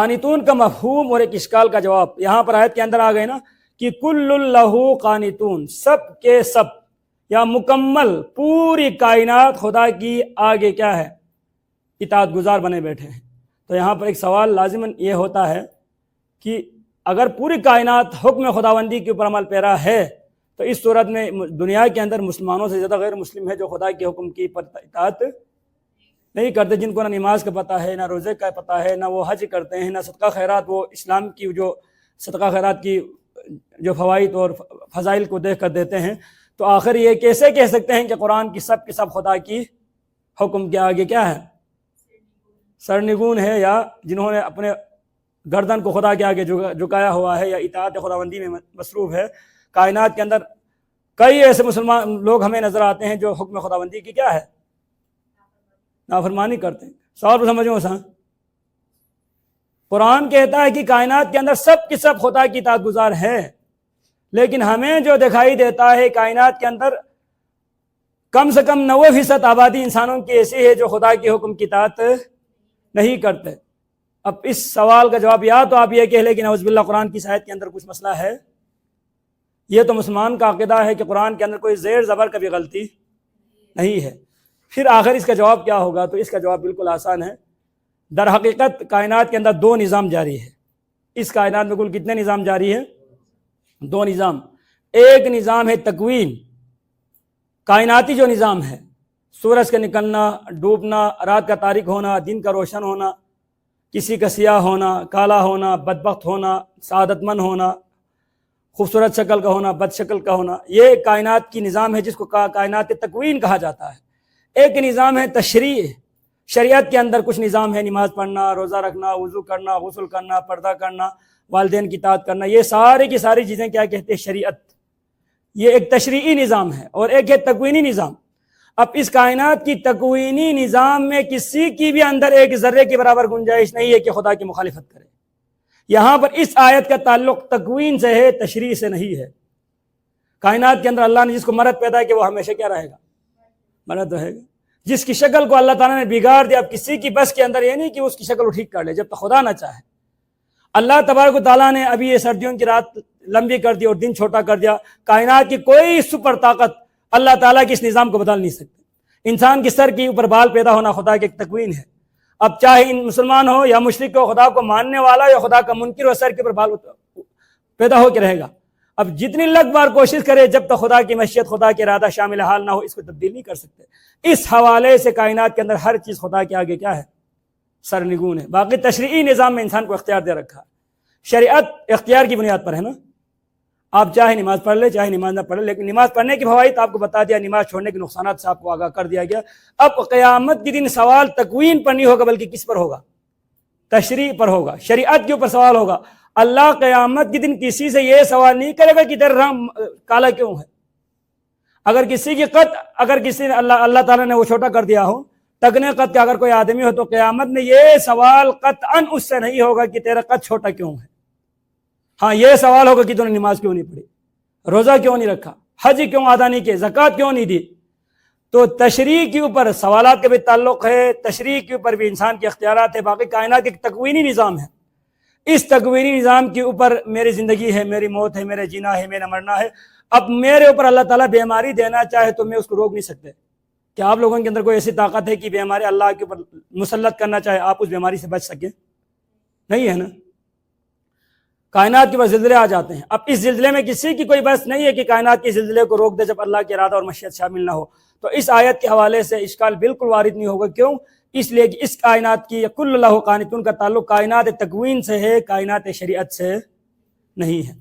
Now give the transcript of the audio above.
قانتون کا مفہوم اور ایک اشکال کا جواب یہاں پر آیت کے اندر آ گئے نا کہ کل لہو قانتون، سب کے سب یا مکمل پوری کائنات خدا کی آگے کیا ہے؟ اطاعت گزار بنے بیٹھے ہیں۔ تو یہاں پر ایک سوال لازماً یہ ہوتا ہے کہ اگر پوری کائنات حکم خداوندی کے اوپر عمل پیرا ہے تو اس صورت میں دنیا کے اندر مسلمانوں سے زیادہ غیر مسلم ہے جو خدا کے حکم کی اطاعت نہیں کرتے، جن کو نہ نماز کا پتہ ہے، نہ روزے کا پتہ ہے، نہ وہ حج کرتے ہیں، نہ صدقہ خیرات، وہ اسلام کی جو صدقہ خیرات کی جو فوائد اور فضائل کو دیکھ کر دیتے ہیں۔ تو آخر یہ کیسے کہہ سکتے ہیں کہ قرآن کی سب خدا کی حکم کے آگے کیا ہے؟ سرنگون ہے، یا جنہوں نے اپنے گردن کو خدا کے آگے جھکایا ہوا ہے یا اطاعت خداوندی میں مصروف ہے۔ کائنات کے اندر کئی ایسے مسلمان لوگ ہمیں نظر آتے ہیں جو حکم خداوندی کی کیا ہے؟ نافرمانی کرتے ہیں۔ سوال سمجھو سا، قرآن کہتا ہے کہ کائنات کے اندر سب کی سب خدا کی اطاعت گزار ہے، لیکن ہمیں جو دکھائی دیتا ہے کائنات کے اندر کم سے کم 90% آبادی انسانوں کی ایسی ہے جو خدا کے حکم کی اطاعت نہیں کرتے۔ اب اس سوال کا جواب یا تو آپ یہ کہہ لیں کہ نعوذ باللہ قرآن کی اس آیت کے اندر کچھ مسئلہ ہے، یہ تو مسلمان کا عقیدہ ہے کہ قرآن کے اندر کوئی زیر زبر کا بھی غلطی نہیں ہے۔ پھر آخر اس کا جواب کیا ہوگا؟ تو اس کا جواب بالکل آسان ہے۔ در حقیقت کائنات کے اندر 2 نظام جاری ہے۔ اس کائنات میں کل کتنے نظام جاری ہیں؟ 2 نظام۔ ایک نظام ہے تکوین، کائناتی جو نظام ہے، سورج کا نکلنا، ڈوبنا، رات کا تاریک ہونا، دن کا روشن ہونا، کسی کا سیاہ ہونا، کالا ہونا، بدبخت ہونا، سعادت مند ہونا، خوبصورت شکل کا ہونا، بد شکل کا ہونا، یہ کائنات کی نظام ہے جس کو کائنات تکوین کہا جاتا ہے۔ ایک نظام ہے تشریع، شریعت کے اندر کچھ نظام ہے، نماز پڑھنا، روزہ رکھنا، وضو کرنا، غسل کرنا، پردہ کرنا، والدین کی اطاعت کرنا، یہ ساری کی ساری چیزیں کیا کہتے ہیں؟ شریعت۔ یہ ایک تشریعی نظام ہے، اور ایک ہے تکوینی نظام۔ اب اس کائنات کی تکوینی نظام میں کسی کی بھی اندر ایک ذرے کے برابر گنجائش نہیں ہے کہ خدا کی مخالفت کرے۔ یہاں پر اس آیت کا تعلق تکوین سے ہے، تشریع سے نہیں ہے۔ کائنات کے اندر اللہ نے جس کو مرد پیدا کیا وہ ہمیشہ کیا رہے گا؟ مرد رہے گا۔ جس کی شکل کو اللہ تعالیٰ نے بگاڑ دیا، اب کسی کی بس کے اندر یہ نہیں کہ اس کی شکل وہ ٹھیک کر لے جب تک خدا نہ چاہے۔ اللہ تبارک و تعالیٰ نے ابھی یہ سردیوں کی رات لمبی کر دی اور دن چھوٹا کر دیا۔ کائنات کی کوئی سپر طاقت اللہ تعالیٰ کے اس نظام کو بدل نہیں سکتی۔ انسان کی سر کے اوپر بال پیدا ہونا خدا کی ایک تکوین ہے۔ اب چاہے مسلمان ہو یا مشرک ہو، خدا کو ماننے والا یا خدا کا منکر ہو، سر کے اوپر بال پیدا ہو کے رہے گا۔ اب جتنی لگ بار کوشش کرے، جب تک خدا کی مشیت، خدا کے ارادہ شامل حال نہ ہو، اس کو تبدیل نہیں کر سکتے۔ اس حوالے سے کائنات کے اندر ہر چیز خدا کے آگے کیا ہے؟ سرنگون ہے۔ باقی تشریعی نظام میں انسان کو اختیار دے رکھا ہے۔ شریعت اختیار کی بنیاد پر ہے نا، آپ چاہے نماز پڑھ لے چاہے نماز نہ پڑھ لے، لیکن نماز پڑھنے کی فوائد آپ کو بتا دیا، نماز چھوڑنے کے نقصانات سے آپ کو آگاہ کر دیا گیا۔ اب قیامت کے دن سوال تکوین پر نہیں ہوگا بلکہ کس پر ہوگا؟ تشریع پر ہوگا، شریعت کے اوپر سوال ہوگا۔ اللہ قیامت کے دن کسی سے یہ سوال نہیں کرے گا کہ تیرا رنگ کالا کیوں ہے۔ اگر کسی کی قد، اگر کسی نے اللہ تعالیٰ نے وہ چھوٹا کر دیا ہو، تگنے قد کا اگر کوئی آدمی ہو، تو قیامت میں یہ سوال قطعاً اس سے نہیں ہوگا کہ تیرا قد چھوٹا کیوں ہے۔ ہاں یہ سوال ہوگا کہ تو نے نماز کیوں نہیں پڑھی، روزہ کیوں نہیں رکھا، حج کیوں ادا نہیں کیے، زکوٰۃ کیوں نہیں دی۔ تو تشریع کے اوپر سوالات کا بھی تعلق ہے، تشریع کے اوپر بھی انسان کے اختیارات ہے۔ باقی کائنات ایک تکوینی نظام ہے۔ اس تکوینی نظام کے اوپر میری زندگی ہے، میری موت ہے، میرے جینا ہے، میرا مرنا ہے۔ اب میرے اوپر اللہ تعالیٰ بیماری دینا چاہے تو میں اس کو روک نہیں سکتے۔ کیا آپ لوگوں کے اندر کوئی ایسی طاقت ہے کہ بیماری اللہ کے اوپر مسلط کرنا چاہے آپ اس بیماری سے بچ سکیں؟ نہیں ہے نا۔ کائنات کے اوپر زلزلے آ جاتے ہیں، اب اس زلزلے میں کسی کی کوئی بس نہیں ہے کہ کائنات کے زلزلے کو روک دے جب اللہ کے ارادہ اور مشیت شامل نہ ہو۔ تو اس آیت کے حوالے سے اشکال بالکل وارد نہیں ہوگا۔ کیوں؟ اس لیے کہ اس کائنات کی کل اللہ قانتون کا تعلق کائنات تکوین سے ہے، کائنات شریعت سے نہیں ہے۔